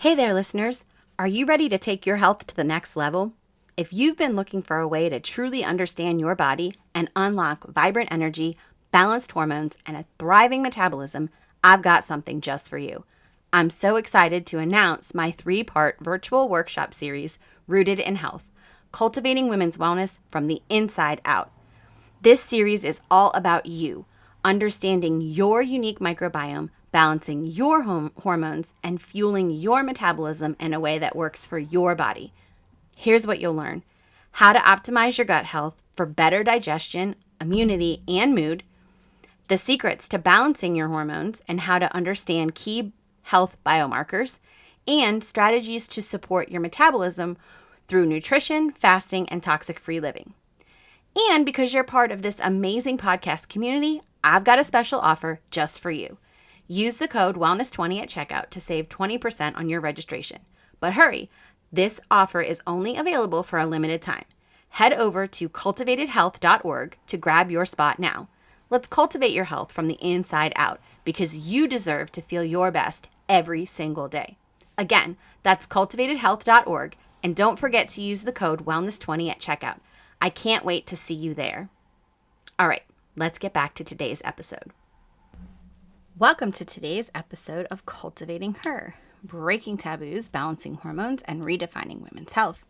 Hey there, listeners. Are you ready to take your health to the next level? If you've been looking for a way to truly understand your body and unlock vibrant energy, balanced hormones, and a thriving metabolism, I've got something just for you. I'm so excited to announce my 3-part virtual workshop series, Rooted in Health, Cultivating Women's Wellness from the Inside Out. This series is all about you, understanding your unique microbiome, balancing your hormones, and fueling your metabolism in a way that works for your body. Here's what you'll learn: how to optimize your gut health for better digestion, immunity, and mood, the secrets to balancing your hormones and how to understand key health biomarkers, and strategies to support your metabolism through nutrition, fasting, and toxic-free living. And because you're part of this amazing podcast community, I've got a special offer just for you. Use the code Wellness20 at checkout to save 20% on your registration. But hurry, this offer is only available for a limited time. Head over to cultivatedhealth.org to grab your spot now. Let's cultivate your health from the inside out because you deserve to feel your best every single day. Again, that's cultivatedhealth.org, and don't forget to use the code Wellness20 at checkout. I can't wait to see you there. All right, let's get back to today's episode. Welcome to today's episode of Cultivating Her, Breaking Taboos, Balancing Hormones, and Redefining Women's Health.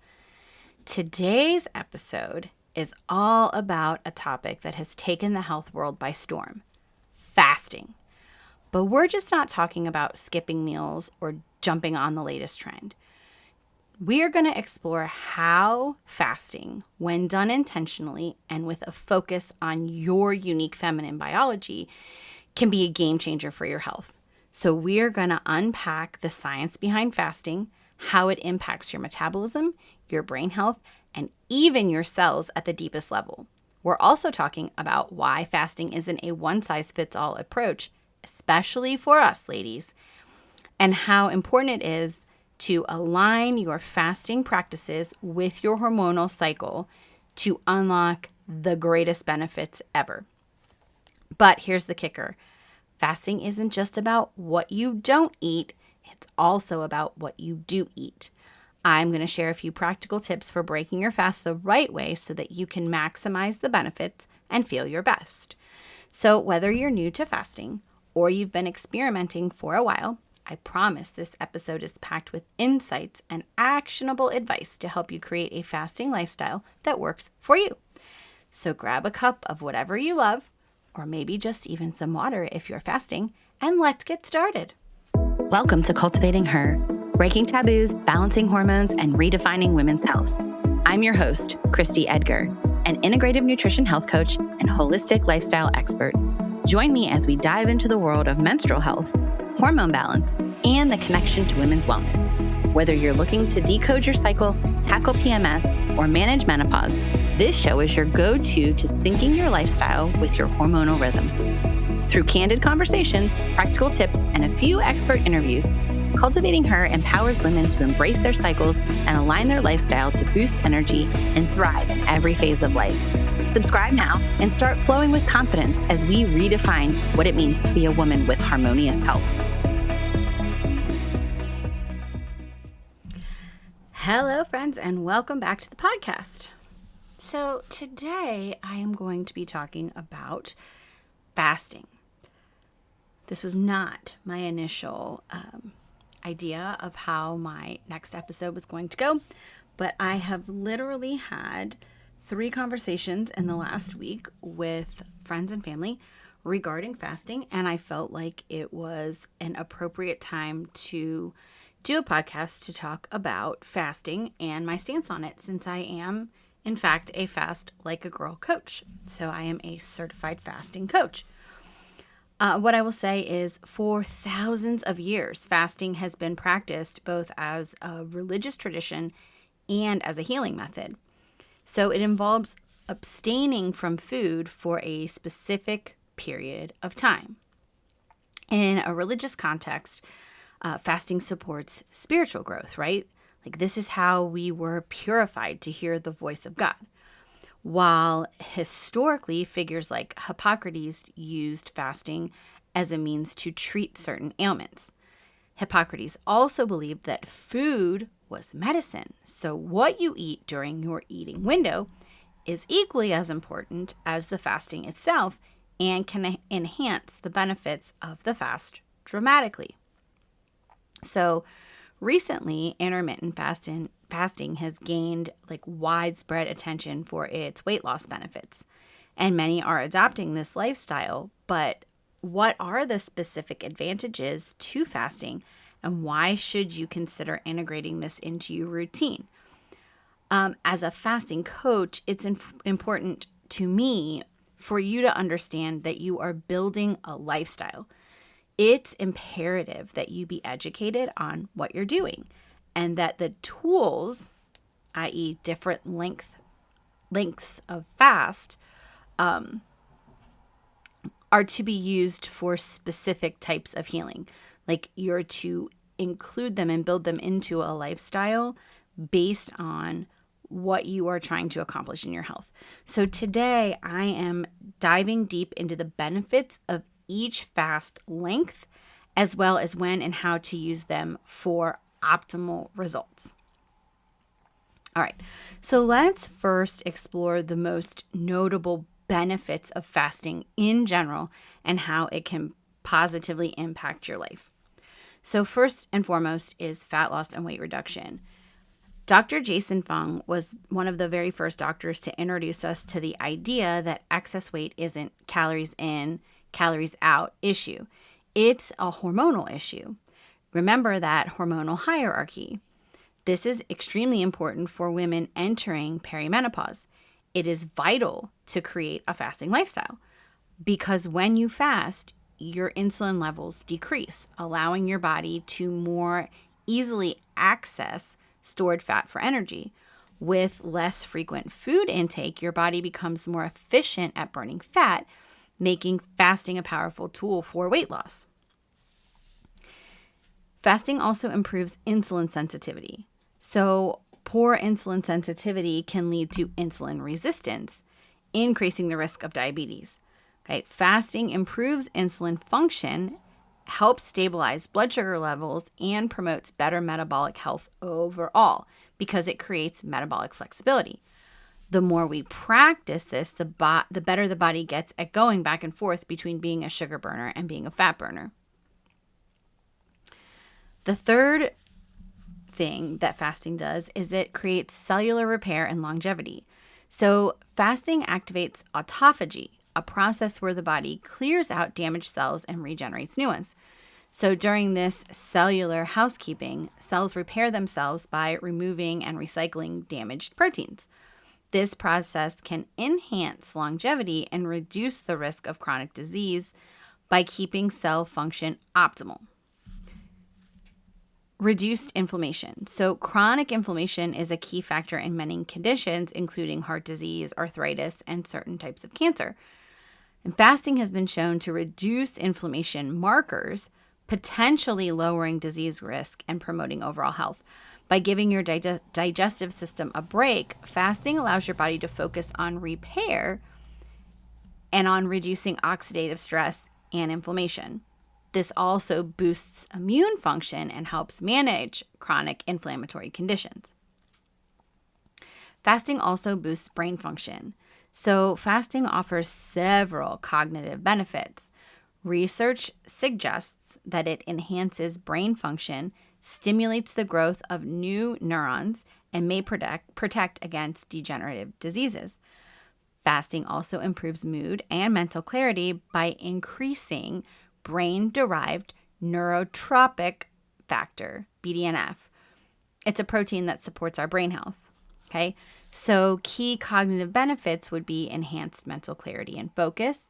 Today's episode is all about a topic that has taken the health world by storm: fasting. But we're just not talking about skipping meals or jumping on the latest trend. We are going to explore how fasting, when done intentionally and with a focus on your unique feminine biology, can be a game changer for your health. So we're going to unpack the science behind fasting, how it impacts your metabolism, your brain health, and even your cells at the deepest level. We're also talking about why fasting isn't a one-size-fits-all approach, especially for us ladies, and how important it is to align your fasting practices with your hormonal cycle to unlock the greatest benefits ever. But here's the kicker: fasting isn't just about what you don't eat, it's also about what you do eat. I'm going to share a few practical tips for breaking your fast the right way so that you can maximize the benefits and feel your best. So whether you're new to fasting or you've been experimenting for a while, I promise this episode is packed with insights and actionable advice to help you create a fasting lifestyle that works for you. So grab a cup of whatever you love, or maybe just even some water if you're fasting, and let's get started. Welcome to Cultivating Her, Breaking Taboos, Balancing Hormones, and Redefining Women's Health. I'm your host, Christy Edgar, an integrative nutrition health coach and holistic lifestyle expert. Join me as we dive into the world of menstrual health, hormone balance, and the connection to women's wellness. Whether you're looking to decode your cycle, tackle PMS, or manage menopause, this show is your go-to to syncing your lifestyle with your hormonal rhythms. Through candid conversations, practical tips, and a few expert interviews, Cultivating Her empowers women to embrace their cycles and align their lifestyle to boost energy and thrive in every phase of life. Subscribe now and start flowing with confidence as we redefine what it means to be a woman with harmonious health. Hello, friends, and welcome back to the podcast. So today I am going to be talking about fasting. This was not my initial idea of how my next episode was going to go, but I have literally had 3 conversations in the last week with friends and family regarding fasting, and I felt like it was an appropriate time to do a podcast to talk about fasting and my stance on it, since I am, in fact, a Fast Like a Girl coach. So I am a certified fasting coach. What I will say is, for thousands of years, fasting has been practiced both as a religious tradition and as a healing method. So it involves abstaining from food for a specific period of time. In a religious context, fasting supports spiritual growth, right? Like, this is how we were purified to hear the voice of God. While historically, figures like Hippocrates used fasting as a means to treat certain ailments. Hippocrates also believed that food was medicine. So, what you eat during your eating window is equally as important as the fasting itself and can enhance the benefits of the fast dramatically. So, recently, intermittent fasting has gained widespread attention for its weight loss benefits, and many are adopting this lifestyle. But what are the specific advantages to fasting, and why should you consider integrating this into your routine? As a fasting coach, it's important to me for you to understand that you are building a lifestyle. It's imperative that you be educated on what you're doing and that the tools, i.e., different lengths of fast, are to be used for specific types of healing. Like, you're to include them and build them into a lifestyle based on what you are trying to accomplish in your health. So today I am diving deep into the benefits of each fast length, as well as when and how to use them for optimal results. All right, so let's first explore the most notable benefits of fasting in general and how it can positively impact your life. So first and foremost is fat loss and weight reduction. Dr. Jason Fung was one of the very first doctors to introduce us to the idea that excess weight isn't calories in, calories out issue. It's a hormonal issue. Remember that hormonal hierarchy. This is extremely important for women entering perimenopause. It is vital to create a fasting lifestyle because when you fast, your insulin levels decrease, allowing your body to more easily access stored fat for energy. With less frequent food intake, your body becomes more efficient at burning fat, making fasting a powerful tool for weight loss. Fasting also improves insulin sensitivity. So, poor insulin sensitivity can lead to insulin resistance, increasing the risk of diabetes. Okay, fasting improves insulin function, helps stabilize blood sugar levels, and promotes better metabolic health overall because it creates metabolic flexibility. The more we practice this, the better the body gets at going back and forth between being a sugar burner and being a fat burner. The third thing that fasting does is it creates cellular repair and longevity. So fasting activates autophagy, a process where the body clears out damaged cells and regenerates new ones. So during this cellular housekeeping, cells repair themselves by removing and recycling damaged proteins. This process can enhance longevity and reduce the risk of chronic disease by keeping cell function optimal. Reduced inflammation. So chronic inflammation is a key factor in many conditions, including heart disease, arthritis, and certain types of cancer. And fasting has been shown to reduce inflammation markers, potentially lowering disease risk and promoting overall health. By giving your digestive system a break, fasting allows your body to focus on repair and on reducing oxidative stress and inflammation. This also boosts immune function and helps manage chronic inflammatory conditions. Fasting also boosts brain function. So fasting offers several cognitive benefits. Research suggests that it enhances brain function, stimulates the growth of new neurons, and may protect against degenerative diseases. Fasting also improves mood and mental clarity by increasing brain-derived neurotrophic factor, BDNF. It's a protein that supports our brain health. Okay, so key cognitive benefits would be enhanced mental clarity and focus,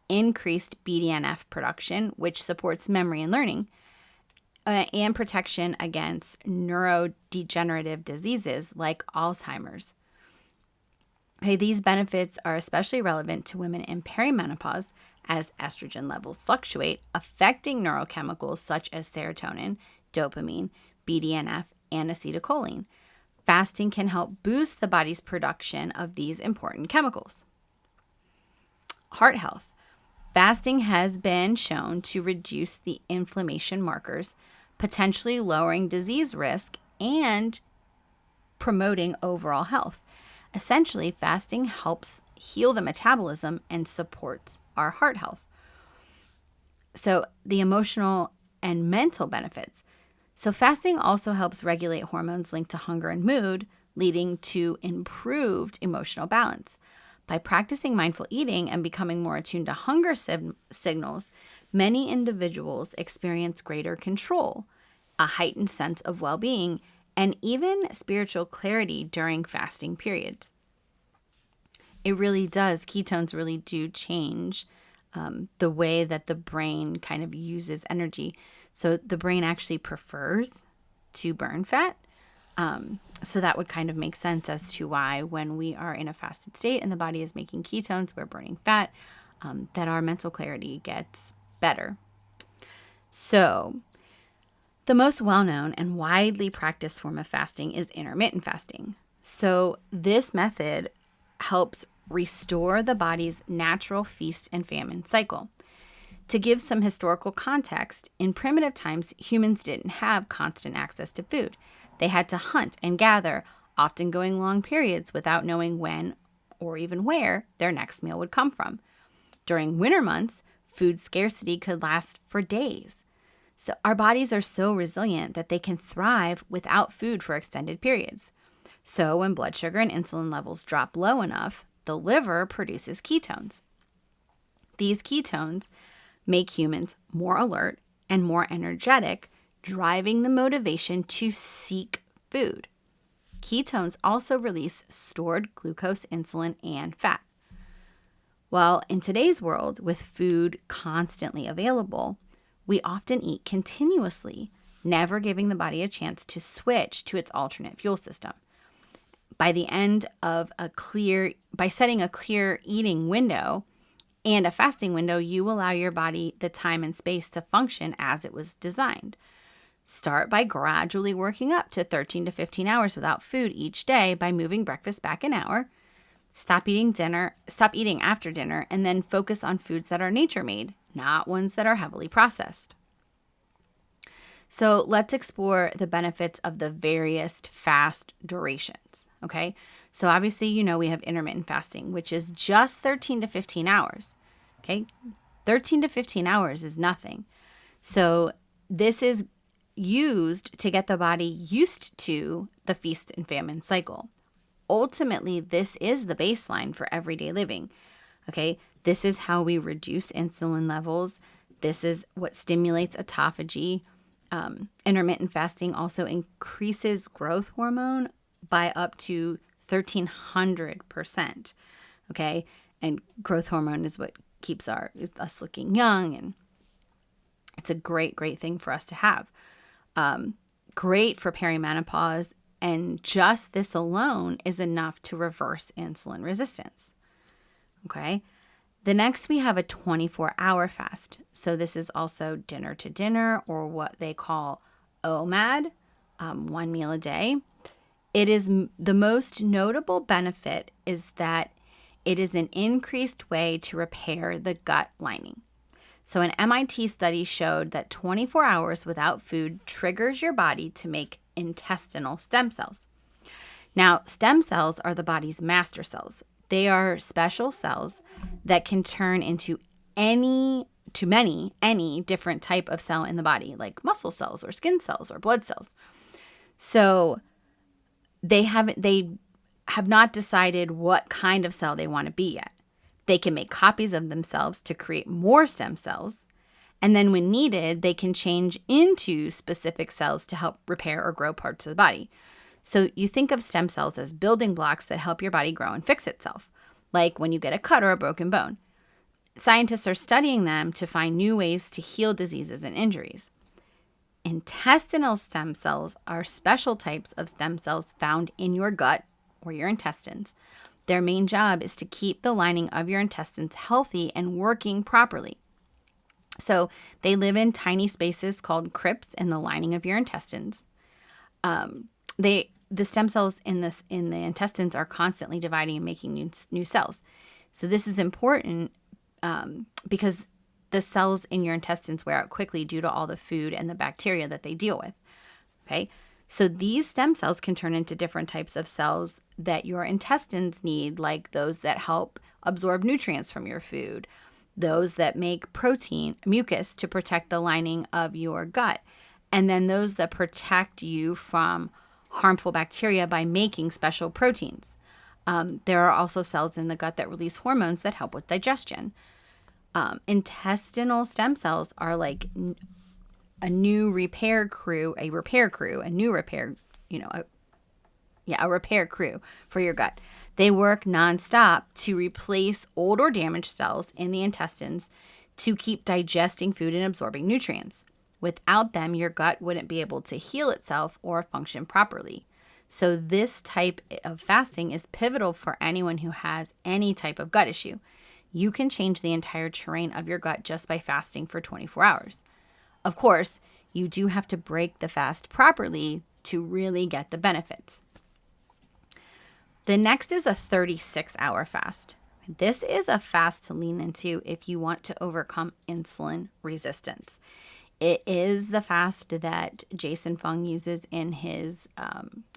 increased BDNF production, which supports memory and learning, and protection against neurodegenerative diseases like Alzheimer's. Okay, these benefits are especially relevant to women in perimenopause as estrogen levels fluctuate, affecting neurochemicals such as serotonin, dopamine, BDNF, and acetylcholine. Fasting can help boost the body's production of these important chemicals. Heart health. Fasting has been shown to reduce the inflammation markers potentially lowering disease risk and promoting overall health. Essentially, fasting helps heal the metabolism and supports our heart health. So, the emotional and mental benefits. So, fasting also helps regulate hormones linked to hunger and mood, leading to improved emotional balance. By practicing mindful eating and becoming more attuned to hunger signals, many individuals experience greater control, a heightened sense of well being, and even spiritual clarity during fasting periods. It really does. Ketones really do change the way that the brain kind of uses energy. So the brain actually prefers to burn fat. So that would kind of make sense as to why when we are in a fasted state and the body is making ketones, we're burning fat, that our mental clarity gets better. So the most well-known and widely practiced form of fasting is intermittent fasting. So this method helps restore the body's natural feast and famine cycle. To give some historical context, in primitive times, humans didn't have constant access to food. They had to hunt and gather, often going long periods without knowing when or even where their next meal would come from. During winter months, food scarcity could last for days. So our bodies are so resilient that they can thrive without food for extended periods. So when blood sugar and insulin levels drop low enough, the liver produces ketones. These ketones make humans more alert and more energetic, driving the motivation to seek food. Ketones also release stored glucose, insulin, and fat. Well, in today's world, with food constantly available, we often eat continuously, never giving the body a chance to switch to its alternate fuel system. By setting a clear eating window and a fasting window, you allow your body the time and space to function as it was designed. Start by gradually working up to 13 to 15 hours without food each day by moving breakfast back an hour. Stop eating after dinner, and then focus on foods that are nature-made, not ones that are heavily processed. So let's explore the benefits of the various fast durations, okay? So obviously, we have intermittent fasting, which is just 13 to 15 hours, okay? 13 to 15 hours is nothing. So this is used to get the body used to the feast and famine cycle. Ultimately, this is the baseline for everyday living, okay? This is how we reduce insulin levels. This is what stimulates autophagy. Intermittent fasting also increases growth hormone by up to 1,300%, okay? And growth hormone is what keeps us looking young, and it's a great thing for us to have. Great for perimenopause, and just this alone is enough to reverse insulin resistance, okay? The next, we have a 24-hour fast. So this is also dinner to dinner, or what they call OMAD, 1 meal a day. It is the most notable benefit is that it is an increased way to repair the gut lining. So an MIT study showed that 24 hours without food triggers your body to make intestinal stem cells. Now, stem cells are the body's master cells. They are special cells that can turn into any different type of cell in the body, like muscle cells or skin cells or blood cells. So they have not decided what kind of cell they want to be yet. They can make copies of themselves to create more stem cells, and then when needed, they can change into specific cells to help repair or grow parts of the body. So you think of stem cells as building blocks that help your body grow and fix itself, like when you get a cut or a broken bone. Scientists are studying them to find new ways to heal diseases and injuries. Intestinal stem cells are special types of stem cells found in your gut or your intestines. Their main job is to keep the lining of your intestines healthy and working properly. So they live in tiny spaces called crypts in the lining of your intestines. The stem cells in the intestines are constantly dividing and making new cells. So this is important because the cells in your intestines wear out quickly due to all the food and the bacteria that they deal with. Okay, so these stem cells can turn into different types of cells that your intestines need, like those that help absorb nutrients from your food, those that make protein, mucus to protect the lining of your gut, and then those that protect you from harmful bacteria by making special proteins. There are also cells in the gut that release hormones that help with digestion. Intestinal stem cells are like a new repair crew, a repair crew for your gut. They work nonstop to replace old or damaged cells in the intestines to keep digesting food and absorbing nutrients. Without them, your gut wouldn't be able to heal itself or function properly. So this type of fasting is pivotal for anyone who has any type of gut issue. You can change the entire terrain of your gut just by fasting for 24 hours. Of course, you do have to break the fast properly to really get the benefits. The next is a 36-hour fast. This is a fast to lean into if you want to overcome insulin resistance. It is the fast that Jason Fung uses in his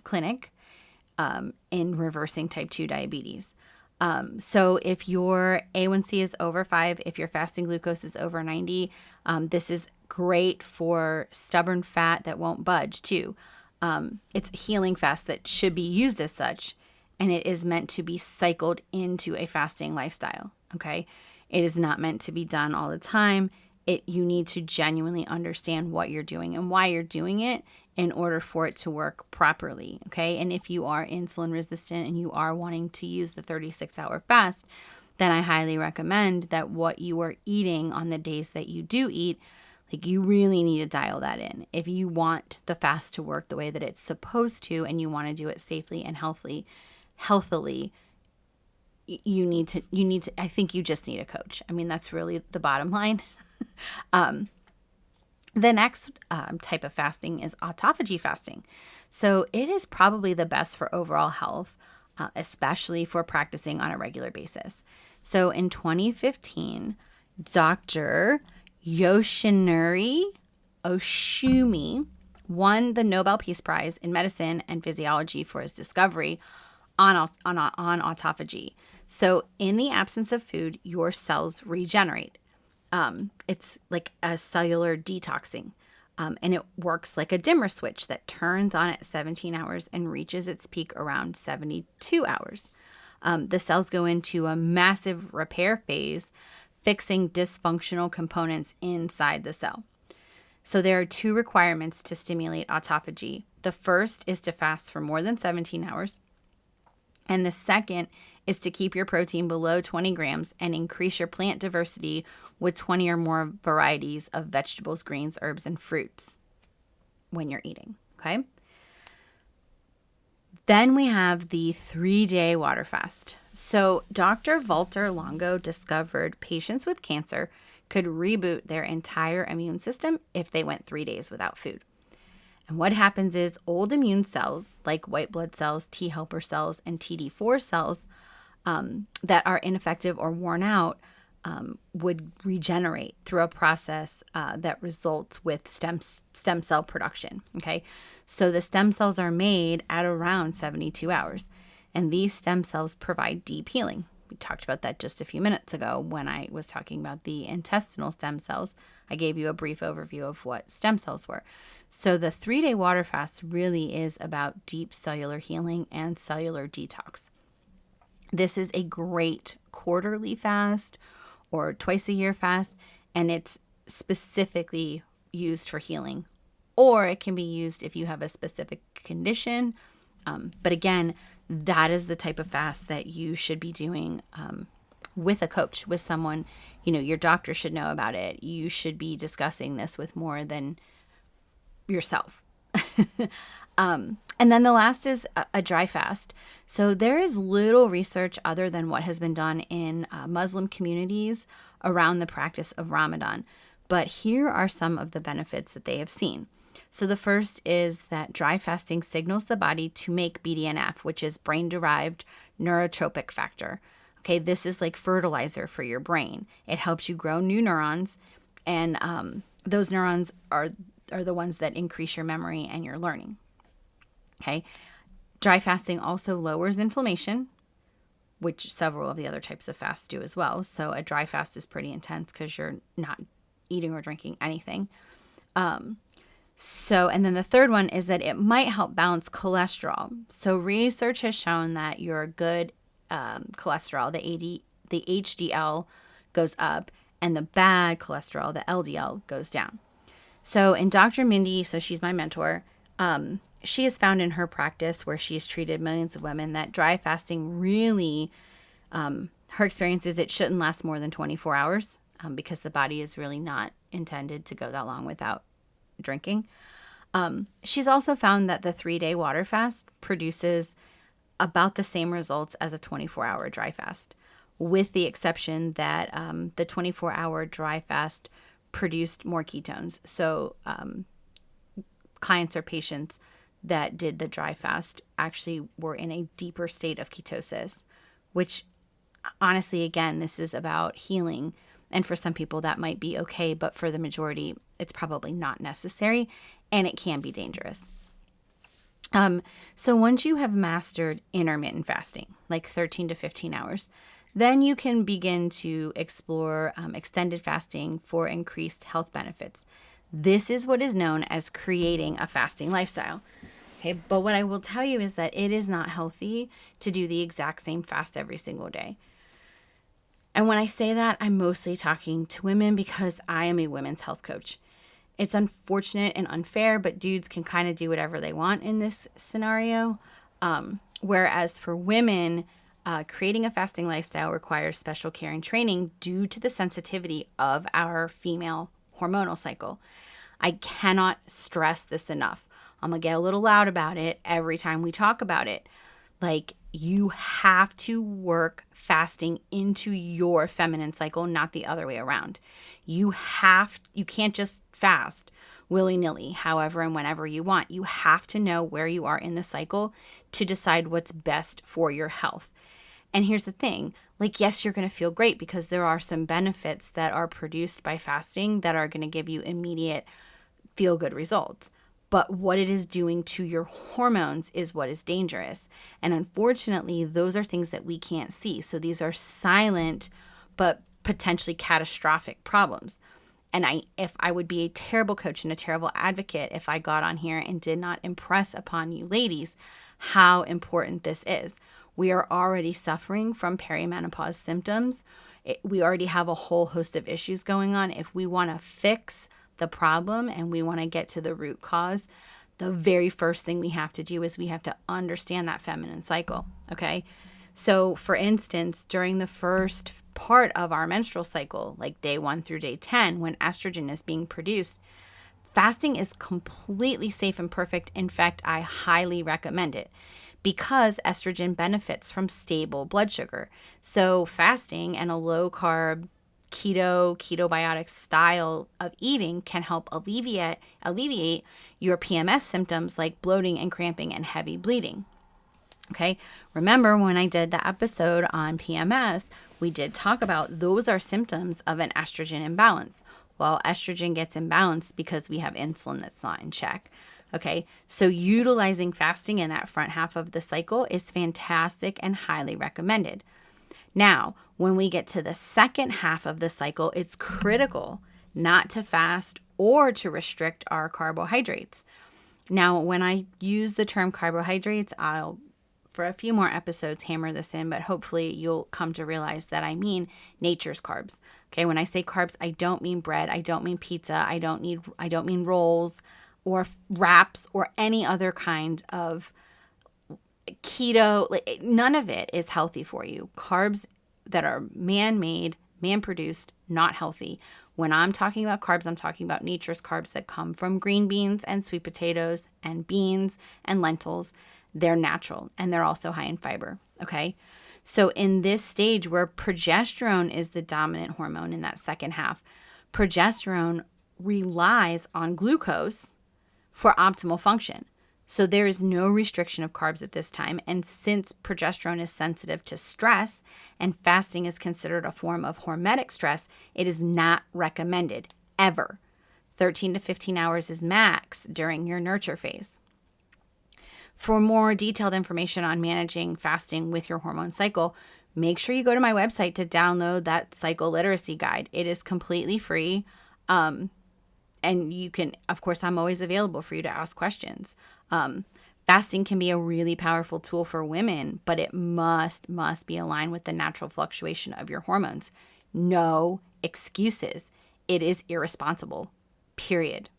clinic in reversing type 2 diabetes. So if your A1C is over 5, if your fasting glucose is over 90, this is great for stubborn fat that won't budge too. It's a healing fast that should be used as such, and it is meant to be cycled into a fasting lifestyle, okay? It is not meant to be done all the time. You need to genuinely understand what you're doing and why you're doing it in order for it to work properly, okay? And if you are insulin resistant and you are wanting to use the 36-hour fast, then I highly recommend that what you are eating on the days that you do eat, like you really need to dial that in. If you want the fast to work the way that it's supposed to and you want to do it safely and healthily, you need to, I think you just need a coach. I mean, that's really the bottom line. The next type of fasting is autophagy fasting. So it is probably the best for overall health, especially for practicing on a regular basis. So in 2015, Dr. Yoshinori Oshumi won the Nobel Peace Prize in Medicine and Physiology for his discovery on autophagy. So in the absence of food, your cells regenerate. It's like a cellular detoxing, and it works like a dimmer switch that turns on at 17 hours and reaches its peak around 72 hours. The cells go into a massive repair phase, fixing dysfunctional components inside the cell. So there are 2 requirements to stimulate autophagy. The first is to fast for more than 17 hours. And the second is to keep your protein below 20 grams and increase your plant diversity with 20 or more varieties of vegetables, greens, herbs, and fruits when you're eating, okay? Then we have the 3-day water fast. So Dr. Walter Longo discovered patients with cancer could reboot their entire immune system if they went 3 days without food. And what happens is old immune cells, like white blood cells, T helper cells, and TD4 cells that are ineffective or worn out would regenerate through a process that results with stem cell production, okay? So the stem cells are made at around 72 hours, and these stem cells provide deep healing. We talked about that just a few minutes ago when I was talking about the intestinal stem cells. I gave you a brief overview of what stem cells were. So the 3-day water fast really is about deep cellular healing and cellular detox. This is a great quarterly fast or twice a year fast, and it's specifically used for healing, or it can be used if you have a specific condition. But again, that is the type of fast that you should be doing with a coach, with someone, your doctor should know about it. You should be discussing this with more than yourself. And then the last is a dry fast. So there is little research other than what has been done in Muslim communities around the practice of Ramadan. But here are some of the benefits that they have seen. So the first is that dry fasting signals the body to make BDNF, which is brain-derived neurotropic factor. Okay, this is like fertilizer for your brain. It helps you grow new neurons, and those neurons are the ones that increase your memory and your learning. Okay, dry fasting also lowers inflammation, which several of the other types of fasts do as well. So a dry fast is pretty intense because you're not eating or drinking anything. And then the third one is that it might help balance cholesterol. So research has shown that your good cholesterol, the HDL, goes up, and the bad cholesterol, the LDL, goes down. So in Dr. Mindy, so she's my mentor, she has found in her practice where she's treated millions of women that dry fasting really, her experience is it shouldn't last more than 24 hours because the body is really not intended to go that long without drinking. She's also found that the 3-day water fast produces about the same results as a 24-hour dry fast, with the exception that the 24-hour dry fast produced more ketones. So clients or patients that did the dry fast actually were in a deeper state of ketosis, which honestly, again, this is about healing. And for some people that might be okay, but for the majority, it's probably not necessary and it can be dangerous. So once you have mastered intermittent fasting, like 13 to 15 hours, then you can begin to explore extended fasting for increased health benefits. This is what is known as creating a fasting lifestyle. Okay, but what I will tell you is that it is not healthy to do the exact same fast every single day. And when I say that, I'm mostly talking to women because I am a women's health coach. It's unfortunate and unfair, but dudes can kind of do whatever they want in this scenario. Whereas for women, creating a fasting lifestyle requires special care and training due to the sensitivity of our female hormonal cycle. I cannot stress this enough. I'm going to get a little loud about it every time we talk about it. Like, you have to work fasting into your feminine cycle, not the other way around. You can't just fast willy-nilly, however and whenever you want. You have to know where you are in the cycle to decide what's best for your health. And here's the thing, like, yes, you're going to feel great because there are some benefits that are produced by fasting that are going to give you immediate feel-good results. But what it is doing to your hormones is what is dangerous. And unfortunately, those are things that we can't see. So these are silent, but potentially catastrophic problems. And if I would be a terrible coach and a terrible advocate if I got on here and did not impress upon you ladies how important this is. We are already suffering from perimenopause symptoms. We already have a whole host of issues going on. If we want to fix the problem and we want to get to the root cause, the very first thing we have to do is we have to understand that feminine cycle. Okay. So for instance, during the first part of our menstrual cycle, like day 1 through day 10, when estrogen is being produced, fasting is completely safe and perfect. In fact, I highly recommend it because estrogen benefits from stable blood sugar. So fasting and a low carb ketobiotic style of eating can help alleviate your PMS symptoms like bloating and cramping and heavy bleeding. Okay, remember when I did the episode on PMS, we did talk about those are symptoms of an estrogen imbalance. Well, estrogen gets imbalanced because we have insulin that's not in check. Okay, so utilizing fasting in that front half of the cycle is fantastic and highly recommended. Now, when we get to the second half of the cycle, it's critical not to fast or to restrict our carbohydrates. Now, when I use the term carbohydrates, I'll, for a few more episodes, hammer this in, but hopefully you'll come to realize that I mean nature's carbs. Okay, when I say carbs, I don't mean bread, I don't mean pizza, I don't mean rolls or wraps or any other kind of keto. None of it is healthy for you. Carbs that are man-made, man-produced, not healthy. When I'm talking about carbs, I'm talking about nature's carbs that come from green beans and sweet potatoes and beans and lentils. They're natural and they're also high in fiber. Okay. So in this stage where progesterone is the dominant hormone in that second half, progesterone relies on glucose for optimal function. So there is no restriction of carbs at this time. And since progesterone is sensitive to stress and fasting is considered a form of hormetic stress, it is not recommended ever. 13 to 15 hours is max during your nurture phase. For more detailed information on managing fasting with your hormone cycle, make sure you go to my website to download that cycle literacy guide. It is completely free. And you can, of course, I'm always available for you to ask questions. Fasting can be a really powerful tool for women, but it must be aligned with the natural fluctuation of your hormones. No excuses. It is irresponsible, period.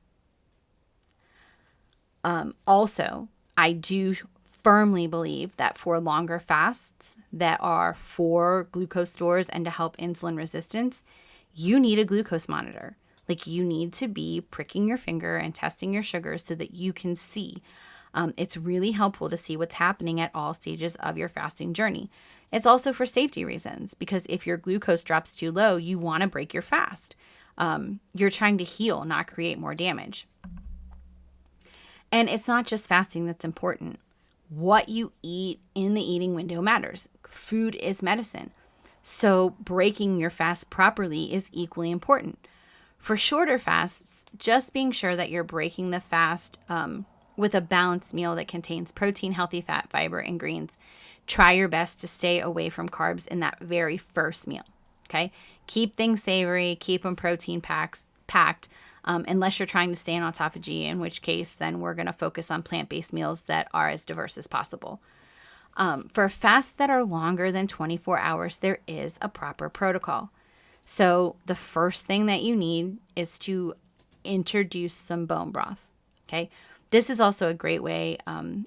Also, I do firmly believe that for longer fasts that are for glucose stores and to help insulin resistance, you need a glucose monitor. Like, you need to be pricking your finger and testing your sugar so that you can see. It's really helpful to see what's happening at all stages of your fasting journey. It's also for safety reasons, because if your glucose drops too low, you want to break your fast. You're trying to heal, not create more damage. And it's not just fasting that's important. What you eat in the eating window matters. Food is medicine. So breaking your fast properly is equally important. For shorter fasts, just being sure that you're breaking the fast with a balanced meal that contains protein, healthy fat, fiber, and greens. Try your best to stay away from carbs in that very first meal, okay? Keep things savory, keep them protein packed, unless you're trying to stay in autophagy, in which case then we're going to focus on plant-based meals that are as diverse as possible. For fasts that are longer than 24 hours, there is a proper protocol. So the first thing that you need is to introduce some bone broth, okay? This is also a great way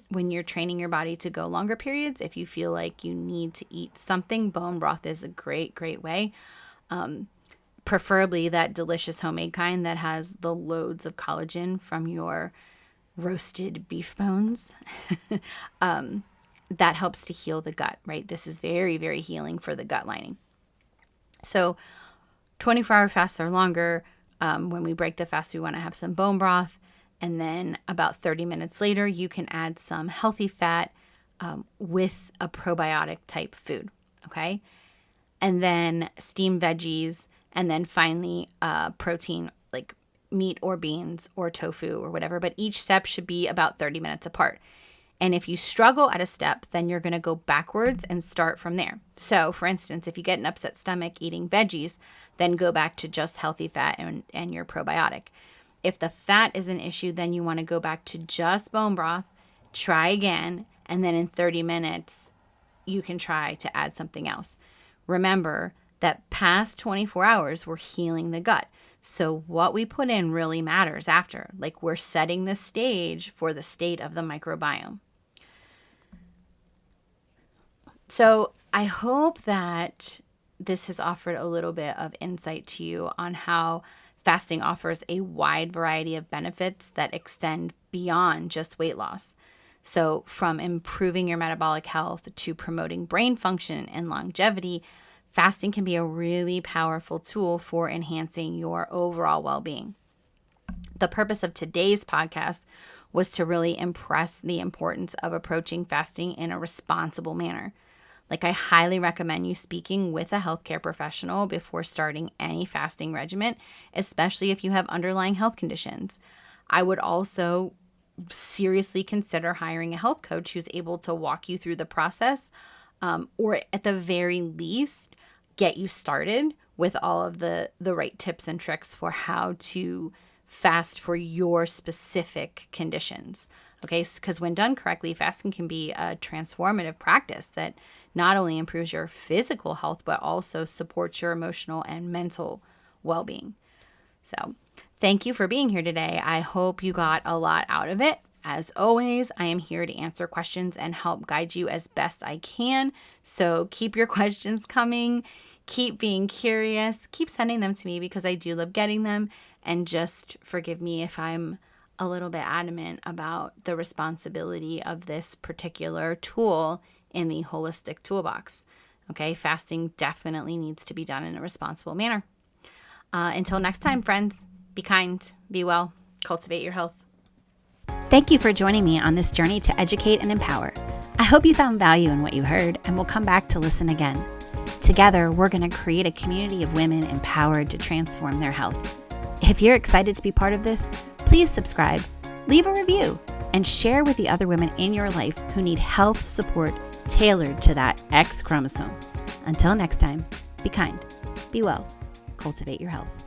when you're training your body to go longer periods. If you feel like you need to eat something, bone broth is a great way. Preferably that delicious homemade kind that has the loads of collagen from your roasted beef bones. That helps to heal the gut, right? This is very healing for the gut lining. So 24-hour fasts are longer. When we break the fast, we want to have some bone broth. And then about 30 minutes later, you can add some healthy fat with a probiotic type food, okay? And then steamed veggies, and then finally protein like meat or beans or tofu or whatever. But each step should be about 30 minutes apart. And if you struggle at a step, then you're going to go backwards and start from there. So, for instance, if you get an upset stomach eating veggies, then go back to just healthy fat and your probiotic. If the fat is an issue, then you want to go back to just bone broth, try again, and then in 30 minutes, you can try to add something else. Remember that past 24 hours, we're healing the gut. So what we put in really matters after. Like, we're setting the stage for the state of the microbiome. So I hope that this has offered a little bit of insight to you on how fasting offers a wide variety of benefits that extend beyond just weight loss. So from improving your metabolic health to promoting brain function and longevity, fasting can be a really powerful tool for enhancing your overall well-being. The purpose of today's podcast was to really impress the importance of approaching fasting in a responsible manner. Like, I highly recommend you speaking with a healthcare professional before starting any fasting regimen, especially if you have underlying health conditions. I would also seriously consider hiring a health coach who's able to walk you through the process, or at the very least, get you started with all of the right tips and tricks for how to fast for your specific conditions. Okay, because when done correctly, fasting can be a transformative practice that not only improves your physical health, but also supports your emotional and mental well-being. So thank you for being here today. I hope you got a lot out of it. As always, I am here to answer questions and help guide you as best I can. So keep your questions coming. Keep being curious. Keep sending them to me because I do love getting them. And just forgive me if I'm a little bit adamant about the responsibility of this particular tool in the holistic toolbox. Okay, fasting definitely needs to be done in a responsible manner. Until next time, friends, be kind, be well, cultivate your health. Thank you for joining me on this journey to educate and empower. I hope you found value in what you heard and will come back to listen again. Together, we're going to create a community of women empowered to transform their health. If you're excited to be part of this, please subscribe, leave a review, and share with the other women in your life who need health support tailored to that X chromosome. Until next time, be kind, be well, cultivate your health.